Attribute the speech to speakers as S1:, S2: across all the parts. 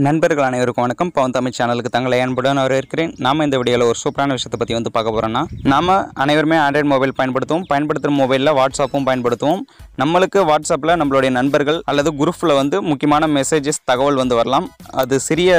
S1: நண்பர்கள் அனைவருக்கும் வணக்கம். PavunTamil சேனலுக்கு தங்களை அன்புடன் வரவேற்கிறேன். நாம இந்த வீடியோவில் ஒரு சூப்பரான விஷயத்தை பற்றி பார்க்க போகிறோம்னா, நாம அனைவருமே ஆண்ட்ராய்டு மொபைல் பயன்படுத்துகிற மொபைலில் வாட்ஸ்அப்பும் பயன்படுத்துவோம். நம்மளுக்கு வாட்ஸ்அப்பில் நம்மளுடைய நண்பர்கள் அல்லது குரூப்பில் முக்கியமான மெசேஜஸ் தகவல் வரலாம். அது சிறிய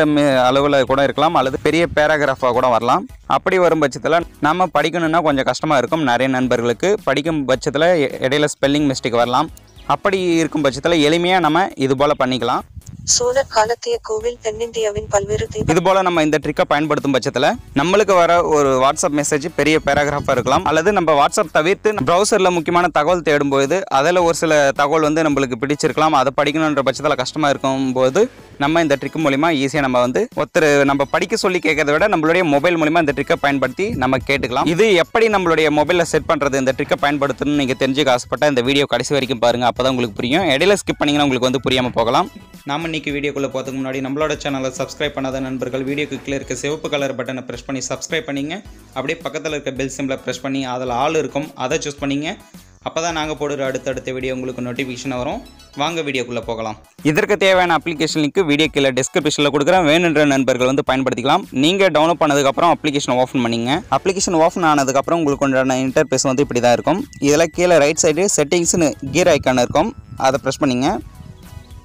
S1: அளவில் கூட இருக்கலாம் அல்லது பெரிய பேராகிராஃபாக கூட வரலாம். அப்படி வரும் பட்சத்தில் நம்ம படிக்கணும்னா கொஞ்சம் கஷ்டமாக இருக்கும். நிறைய நண்பர்களுக்கு படிக்கும் பட்சத்தில் இடையில ஸ்பெல்லிங் மிஸ்டேக் வரலாம். அப்படி இருக்கும் பட்சத்தில் எளிமையாக நம்ம இது போல் பண்ணிக்கலாம்.
S2: சோழர் காலத்திய கோவில் தென்னிந்தியாவின் பல்வேறு
S1: இது போல நம்ம இந்த ட்ரிக்கை பயன்படுத்தும் பட்சத்தில் நம்மளுக்கு வர ஒரு வாட்ஸ்அப் மெசேஜ் பெரிய பேராகிராஃபாக இருக்கலாம். அல்லது நம்ம வாட்ஸ்அப் தவிர்த்து ப்ரௌசரில் முக்கியமான தகவல் தேடும்போது அதில் ஒரு சில தகவல் நம்மளுக்கு பிடிச்சிருக்கலாம். அதை படிக்கணுன்ற பட்சத்தில் கஷ்டமாக இருக்கும்போது நம்ம இந்த ட்ரிக் மூலிமா ஈஸியாக நம்ம படிக்க சொல்லி கேட்கறத விட நம்மளுடைய மொபைல் மூலிமா இந்த ட்ரிக்கை பயன்படுத்தி நம்ம கேட்டுக்கலாம். இது எப்படி நம்மளுடைய மொபைலில் செட் பண்ணுறது, இந்த ட்ரிக்கை பயன்படுத்தணும்னு நீங்கள் தெரிஞ்சுக்க ஆசைப்பட்ட இந்த வீடியோ கடைசி வரைக்கும் பாருங்கள். அப்போ தான் உங்களுக்கு புரியும். இடையில ஸ்கிப் பண்ணிங்கன்னா உங்களுக்கு புரியாமல் போகலாம். நாம இன்னைக்கு வீடியோக்குள்ளே போகிறதுக்கு முன்னாடி நம்மளோட சேனலை சப்ஸ்கிரைப் பண்ணாத நண்பர்கள் வீடியோக்கு கீழே இருக்க சிவப்பு கலர் பட்டனை ப்ரெஸ் பண்ணி சப்ஸ்கிரைப் பண்ணிங்க. அப்படியே பக்கத்தில் இருக்க பெல் சிம்பிளை ப்ரெஸ் பண்ணி அதில் ஆல் இருக்கும், அதை சூஸ் பண்ணிங்க. அப்போ தான் நாங்கள் போடுற அடுத்தடுத்த வீடியோ உங்களுக்கு நோட்டிஃபிகேஷன் வரும். வாங்க வீடியோக்குள்ளே போகலாம். இதற்கு தேவையான அப்ளிகேஷன் லிங்க் வீடியோ கீழே டிஸ்கிரிப்ஷனில் கொடுக்குறேன். வேணுன்ற நண்பர்கள் பயன்படுத்திக்கலாம். நீங்கள் டவுன்லோட் பண்ணதுக்கப்புறம் அப்ளிகேஷன் ஓப்பன் பண்ணிங்க. அப்ளிகேஷன் ஓப்பன் ஆனதுக்கப்புறம் உங்களுக்கு உண்டான இன்டர்ஃபேஸ் இப்படி தான் இருக்கும். இதில் கீழே ரைட் சைடு செட்டிங்ஸ்னு கீர் ஐக்கான் இருக்கும், அதை ப்ரெஸ் பண்ணிங்க.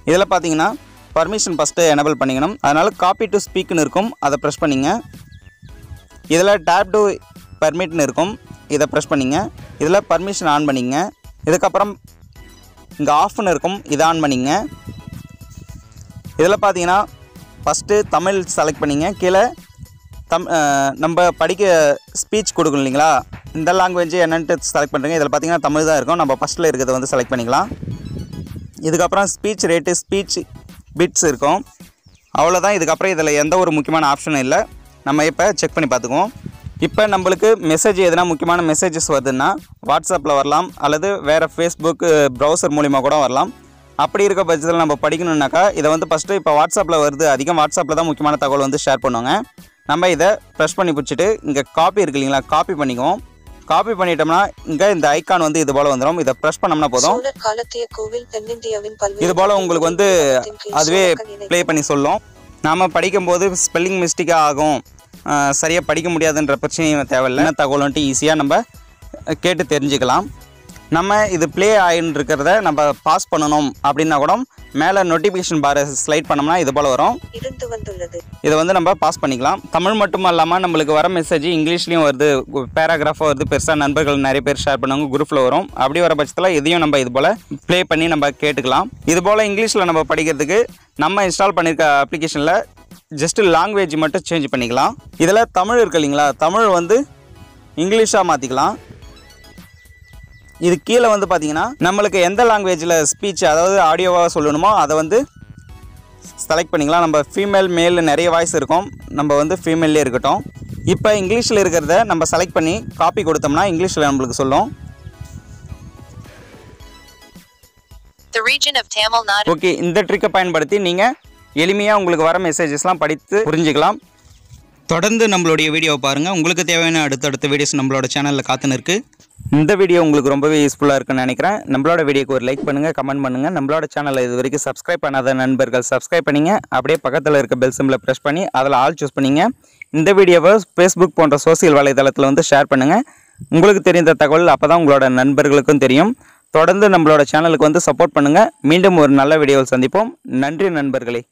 S1: இதில் பார்த்தீங்கன்னா பர்மிஷன் ஃபஸ்ட்டு எனேபிள் பண்ணிக்கணும். அதனால் காப்பி டு ஸ்பீக்னு இருக்கும், அதை ப்ரெஸ் பண்ணிங்க. இதில் டேப் டு பர்மிட்னு இருக்கும், இதை ப்ரெஸ் பண்ணிங்க. இதில் பர்மிஷன் ஆன் பண்ணிங்க. இதுக்கப்புறம் இங்கே ஆஃப்னு இருக்கும், இதை ஆன் பண்ணிங்க. இதில் பார்த்தீங்கன்னா ஃபஸ்ட்டு தமிழ் செலக்ட் பண்ணிங்க. கீழே நம்ம படிக்க ஸ்பீச் கொடுக்கணும் இல்லைங்களா, இந்த லாங்குவேஜ் என்னன்ட்டு செலக்ட் பண்ணுறீங்க. இதில் பார்த்தீங்கன்னா தமிழ் தான் இருக்கும். நம்ம ஃபஸ்ட்டில் இருக்கிறத செலக்ட் பண்ணிக்கலாம். இதுக்கப்புறம் ஸ்பீச் ரேட்டு, ஸ்பீச் பிட்ஸ் இருக்கும், அவ்வளோதான். இதுக்கப்புறம் இதில் எந்த ஒரு முக்கியமான ஆப்ஷனும் இல்லை. நம்ம இப்போ செக் பண்ணி பார்த்துக்குவோம். இப்போ நம்மளுக்கு மெசேஜ் எதுனா முக்கியமான மெசேஜஸ் வருதுன்னா வாட்ஸ்அப்பில் வரலாம், அல்லது வேறு ஃபேஸ்புக் ப்ரௌசர் மூலிமா கூட வரலாம். அப்படி இருக்க பட்சத்தில் நம்ம படிக்கணுன்னாக்கா இதை ஃபஸ்ட்டு இப்போ வாட்ஸ்அப்பில் வருது, அதிகம் வாட்ஸ்அப்பில் தான் முக்கியமான தகவல் ஷேர் பண்ணுவாங்க. நம்ம இதை ப்ரெஸ் பண்ணி பிடிச்சிட்டு இங்கே காப்பி இருக்கு இல்லைங்களா, காப்பி பண்ணிக்குவோம். காப்பி பண்ணிட்டோம்னா இங்கே இந்த ஐக்கான் இது போல் வந்துடும். இதை ப்ரெஸ் பண்ணோம்னா போதும். இது போல் உங்களுக்கு அதுவே ப்ளே பண்ணி சொல்லும். நாம் படிக்கும்போது ஸ்பெல்லிங் மிஸ்டேக்காக ஆகும், சரியாக படிக்க முடியாதுன்ற பிரச்சனையும் தேவையில்லை. தகவல் ஈஸியாக நம்ம கேட்டு தெரிஞ்சுக்கலாம். நம்ம இது ப்ளே ஆகின்னு இருக்கிறத நம்ம பாஸ் பண்ணணும் அப்படின்னா கூட மேலே நோட்டிஃபிகேஷன் பாரை ஸ்லைட் பண்ணோம்னா இது போல் வரும். இதை நம்ம பாஸ் பண்ணிக்கலாம். தமிழ் மட்டும் இல்லாமல் நம்மளுக்கு வர மெசேஜ் இங்கிலீஷ்லேயும் வருது, பேராகிராஃபாக வருது. பெருசாக நண்பர்கள் நிறைய பேர் ஷேர் பண்ணுவாங்க, குரூப்பில் வரும். அப்படி வர பட்சத்தில் இதையும் நம்ம இது போல் ப்ளே பண்ணி நம்ம கேட்டுக்கலாம். இது போல் இங்கிலீஷில் நம்ம படிக்கிறதுக்கு நம்ம இன்ஸ்டால் பண்ணியிருக்க அப்ளிகேஷனில் ஜஸ்ட்டு லாங்குவேஜ் மட்டும் சேஞ்ச் பண்ணிக்கலாம். இதில் தமிழ் இருக்கு இல்லைங்களா, தமிழ் இங்கிலீஷாக மாற்றிக்கலாம். இது கீழே பார்த்தீங்கன்னா நம்மளுக்கு எந்த லாங்குவேஜில் ஸ்பீச், அதாவது ஆடியோவாக சொல்லணுமோ அதை செலக்ட் பண்ணிக்கலாம். நம்ம ஃபீமேல் மேல் நிறைய வாய்ஸ் இருக்கும், நம்ம ஃபீமேல்லே இருக்கட்டும். இப்போ இங்கிலீஷில் இருக்கிறத நம்ம செலக்ட் பண்ணி காப்பி கொடுத்தோம்னா இங்கிலீஷில் நம்மளுக்கு சொல்லும். ஓகே, இந்த ட்ரிக்கை பயன்படுத்தி நீங்கள் எளிமையாக உங்களுக்கு வர மெசேஜஸ்லாம் படித்து புரிஞ்சுக்கலாம். தொடர்ந்து நம்மளுடைய வீடியோவை பாருங்கள். உங்களுக்கு தேவையான அடுத்தடுத்த வீடியோஸ் நம்மளோட சேனலில் காத்துன்னு இருக்குது. இந்த வீடியோ உங்களுக்கு ரொம்பவே யூஸ்ஃபுல்லாக இருக்குன்னு நினைக்கிறேன். நம்மளோட வீடியோக்கு ஒரு லைக் பண்ணுங்கள், கமெண்ட் பண்ணுங்கள். நம்மளோட சேனலில் இது வரைக்கும் சப்ஸ்கிரைப் பண்ணாத நண்பர்கள் சப்ஸ்கிரைப் பண்ணிங்க. அப்படியே பக்கத்தில் இருக்க பெல் சிம்பிளை ப்ரெஸ் பண்ணி அதில் ஆல் சூஸ் பண்ணிங்க. இந்த வீடியோவை ஃபேஸ்புக் போன்ற சோசியல் வலைதளத்தில் ஷேர் பண்ணுங்கள். உங்களுக்கு தெரிந்த தகவல் அப்போ தான் உங்களோட நண்பர்களுக்கும் தெரியும். தொடர்ந்து நம்மளோட சேனலுக்கு சப்போர்ட் பண்ணுங்கள். மீண்டும் ஒரு நல்ல வீடியோவில் சந்திப்போம். நன்றி நண்பர்களே.